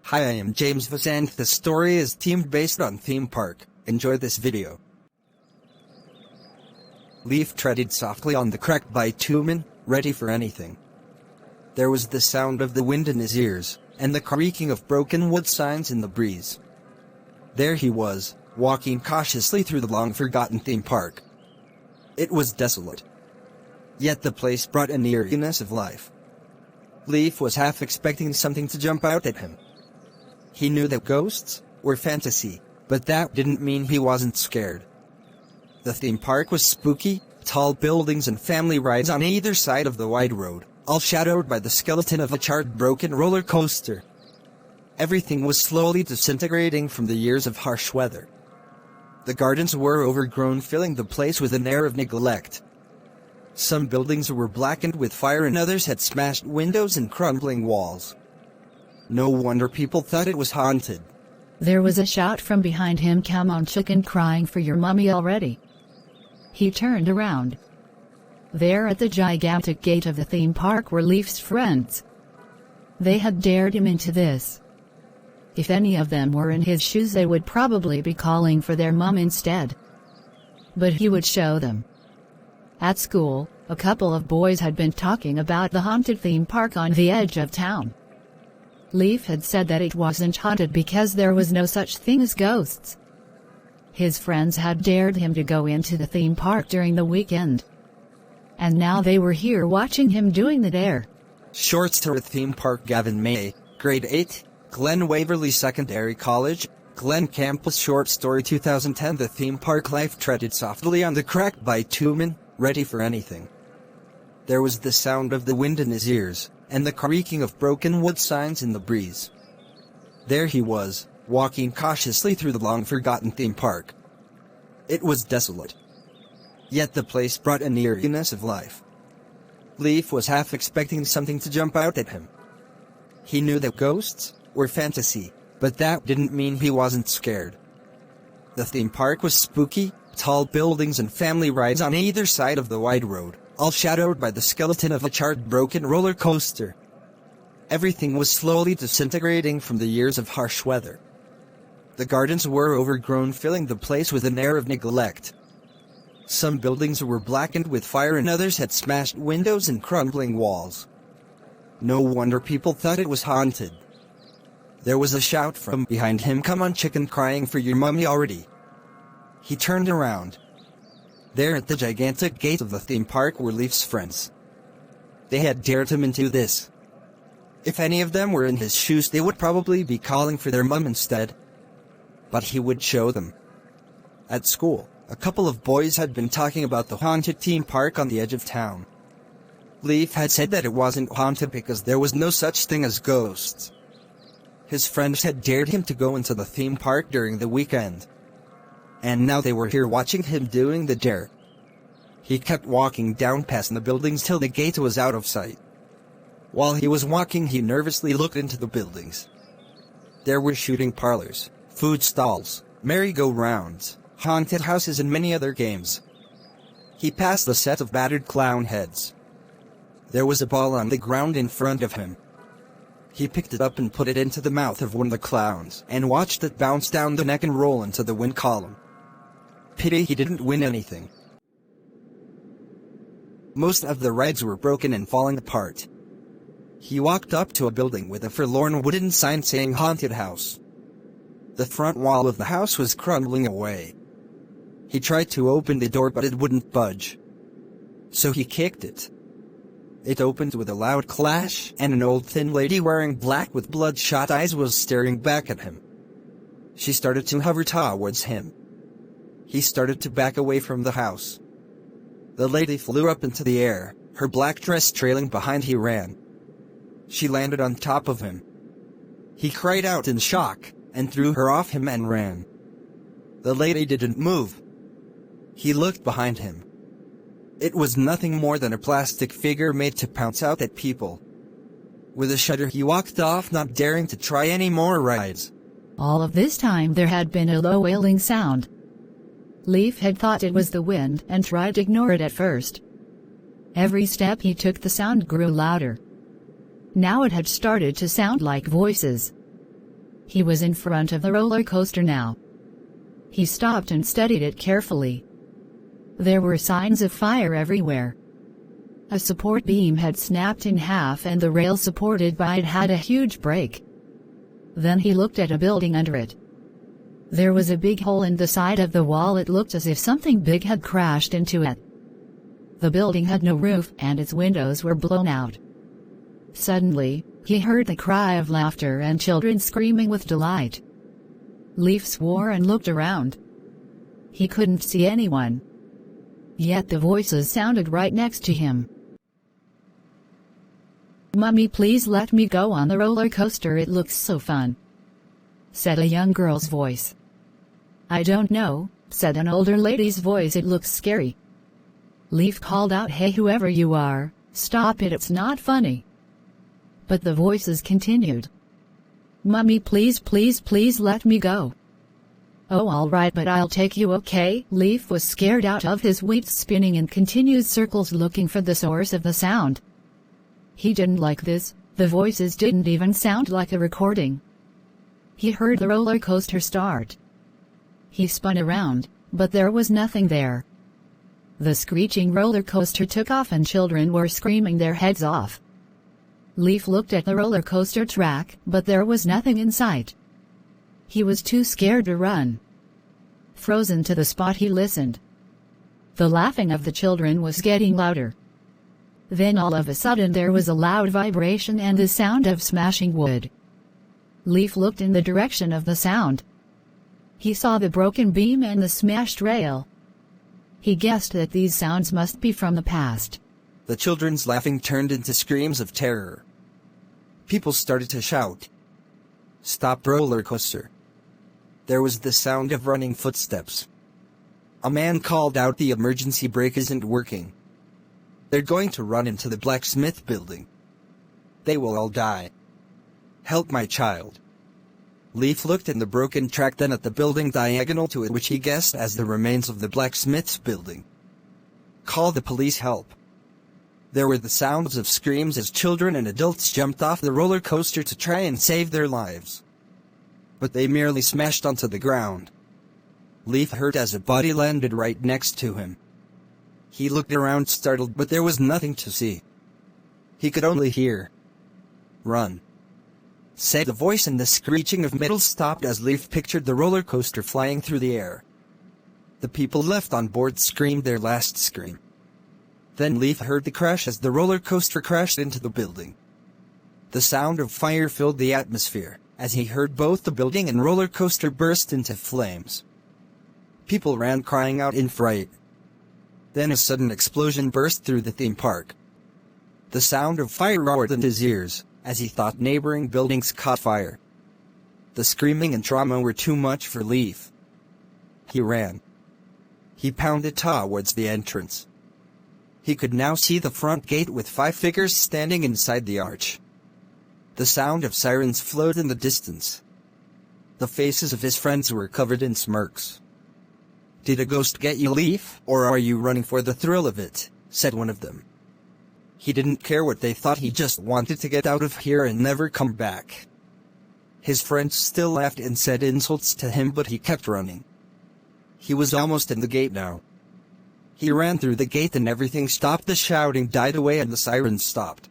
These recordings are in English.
Hi, I am James Vaz and the story is themed based on theme park. Enjoy this video. Leif treaded softly on the cracked bitumen, ready for anything. There was the sound of the wind in his ears, and the creaking of broken wood signs in the breeze. There he was, walking cautiously through the long-forgotten theme park. It was desolate. Yet the place brought an eeriness of life. Leif was half expecting something to jump out at him. He knew that ghosts were fantasy, but that didn't mean he wasn't scared. The theme park was spooky, tall buildings and family rides on either side of the wide road, all shadowed by the skeleton of a charred, broken roller coaster. Everything was slowly disintegrating from the years of harsh weather. The gardens were overgrown, filling the place with an air of neglect. Some buildings were blackened with fire and others had smashed windows and crumbling walls. No wonder people thought it was haunted. There was a shout from behind him. "Come on, chicken, crying for your mummy already." He turned around. There at the gigantic gate of the theme park were Leif's friends. They had dared him into this. If any of them were in his shoes, they would probably be calling for their mum instead. But he would show them. At school, a couple of boys had been talking about the haunted theme park on the edge of town. Leif had said that it wasn't haunted because there was no such thing as ghosts. His friends had dared him to go into the theme park during the weekend. And now they were here watching him doing the dare. Short story theme park. Gavin May, grade 8, Glen Waverly Secondary College, Glen Campus. Short story 2010. The theme park. Leif treaded softly on the cracked bitumen, ready for anything. There was the sound of the wind in his ears, and the creaking of broken wood signs in the breeze. There he was, walking cautiously through the long-forgotten theme park. It was desolate. Yet the place brought an eeriness of life. Leif was half expecting something to jump out at him. He knew that ghosts were fantasy, but that didn't mean he wasn't scared. The theme park was spooky, tall buildings and family rides on either side of the wide road, all shadowed by the skeleton of a charred, broken roller coaster. Everything was slowly disintegrating from the years of harsh weather. The gardens were overgrown, filling the place with an air of neglect. Some buildings were blackened with fire and others had smashed windows and crumbling walls. No wonder people thought it was haunted. There was a shout from behind him. "Come on, chicken, crying for your mummy already." He turned around. There at the gigantic gate of the theme park were Leif's friends. They had dared him into this. If any of them were in his shoes, they would probably be calling for their mum instead. But he would show them. At school, a couple of boys had been talking about the haunted theme park on the edge of town. Leif had said that it wasn't haunted because there was no such thing as ghosts. His friends had dared him to go into the theme park during the weekend. And now they were here watching him doing the dare. He kept walking down past the buildings till the gate was out of sight. While he was walking, he nervously looked into the buildings. There were shooting parlors, food stalls, merry-go-rounds, haunted houses and many other games. He passed a set of battered clown heads. There was a ball on the ground in front of him. He picked it up and put it into the mouth of one of the clowns and watched it bounce down the neck and roll into the wind column. Pity he didn't win anything. Most of the rides were broken and falling apart. He walked up to a building with a forlorn wooden sign saying "Haunted House." The front wall of the house was crumbling away. He tried to open the door, but it wouldn't budge. So he kicked it. It opened with a loud clash, and an old thin lady wearing black with bloodshot eyes was staring back at him. She started to hover towards him. He started to back away from the house. The lady flew up into the air, her black dress trailing behind. He ran. She landed on top of him. He cried out in shock, and threw her off him and ran. The lady didn't move. He looked behind him. It was nothing more than a plastic figure made to pounce out at people. With a shudder he walked off, not daring to try any more rides. All of this time there had been a low wailing sound. Leif had thought it was the wind and tried to ignore it at first. Every step he took the sound grew louder. Now it had started to sound like voices. He was in front of the roller coaster now. He stopped and studied it carefully. There were signs of fire everywhere. A support beam had snapped in half and the rail supported by it had a huge break. Then he looked at a building under it. There was a big hole in the side of the wall. It looked as if something big had crashed into it. The building had no roof and its windows were blown out. Suddenly, he heard the cry of laughter and children screaming with delight. Leif swore and looked around. He couldn't see anyone. Yet the voices sounded right next to him. "Mummy, please let me go on the roller coaster, it looks so fun," said a young girl's voice. "I don't know," said an older lady's voice, "it looks scary." Leif called out, "Hey, whoever you are, stop it, it's not funny." But the voices continued. "Mummy, please, please, please let me go." "Oh, all right, but I'll take you, okay?" Leif was scared out of his wits, spinning in continued circles looking for the source of the sound. He didn't like this. The voices didn't even sound like a recording. He heard the roller coaster start. He spun around, but there was nothing there. The screeching roller coaster took off and children were screaming their heads off. Leif looked at the roller coaster track, but there was nothing in sight. He was too scared to run. Frozen to the spot, he listened. The laughing of the children was getting louder. Then all of a sudden there was a loud vibration and the sound of smashing wood. Leif looked in the direction of the sound. He saw the broken beam and the smashed rail. He guessed that these sounds must be from the past. The children's laughing turned into screams of terror. People started to shout, "Stop roller coaster!" There was the sound of running footsteps. A man called out, "The emergency brake isn't working. They're going to run into the blacksmith building. They will all die. Help my child." Leif looked in the broken track, then at the building diagonal to it, which he guessed as the remains of the blacksmith's building. "Call the police, help." There were the sounds of screams as children and adults jumped off the roller coaster to try and save their lives. But they merely smashed onto the ground. Leif heard as a body landed right next to him. He looked around startled, but there was nothing to see. He could only hear, "Run," said the voice, and the screeching of metal stopped as Leif pictured the roller coaster flying through the air. The people left on board screamed their last scream. Then Leif heard the crash as the roller coaster crashed into the building. The sound of fire filled the atmosphere, as he heard both the building and roller coaster burst into flames. People ran crying out in fright. Then a sudden explosion burst through the theme park. The sound of fire roared in his ears, as he thought neighboring buildings caught fire. The screaming and trauma were too much for Leif. He ran. He pounded towards the entrance. He could now see the front gate with 5 figures standing inside the arch. The sound of sirens flowed in the distance. The faces of his friends were covered in smirks. "Did a ghost get you, Leif, or are you running for the thrill of it?" said one of them. He didn't care what they thought, he just wanted to get out of here and never come back. His friends still laughed and said insults to him, but he kept running. He was almost in the gate now. He ran through the gate and everything stopped. The shouting died away and the sirens stopped.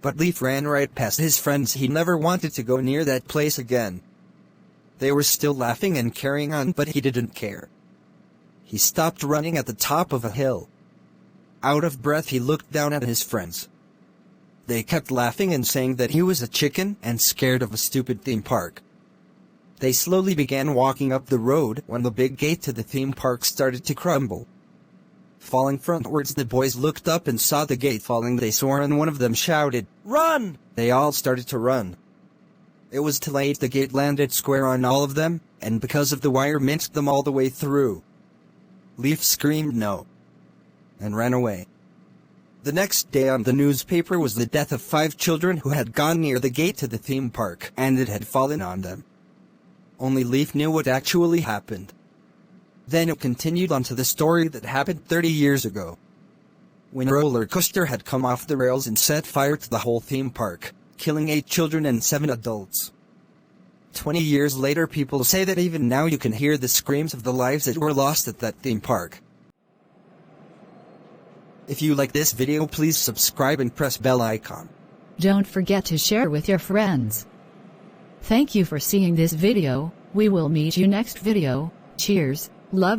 But Leif ran right past his friends. He never wanted to go near that place again. They were still laughing and carrying on, but he didn't care. He stopped running at the top of a hill. Out of breath, he looked down at his friends. They kept laughing and saying that he was a chicken and scared of a stupid theme park. They slowly began walking up the road when the big gate to the theme park started to crumble. Falling frontwards, the boys looked up and saw the gate falling. They swore and one of them shouted, "Run!" They all started to run. It was too late. The gate landed square on all of them, and because of the wire, minced them all the way through. Leif screamed no and ran away. The next day on the newspaper was the death of 5 children who had gone near the gate to the theme park, and it had fallen on them. Only Leif knew what actually happened. Then it continued on to the story that happened 30 years ago, when a roller coaster had come off the rails and set fire to the whole theme park, killing 8 children and 7 adults. 20 years later, people say that even now you can hear the screams of the lives that were lost at that theme park. If you like this video, please subscribe and press bell icon. Don't forget to share with your friends. Thank you for seeing this video. We will meet you next video. Cheers, love.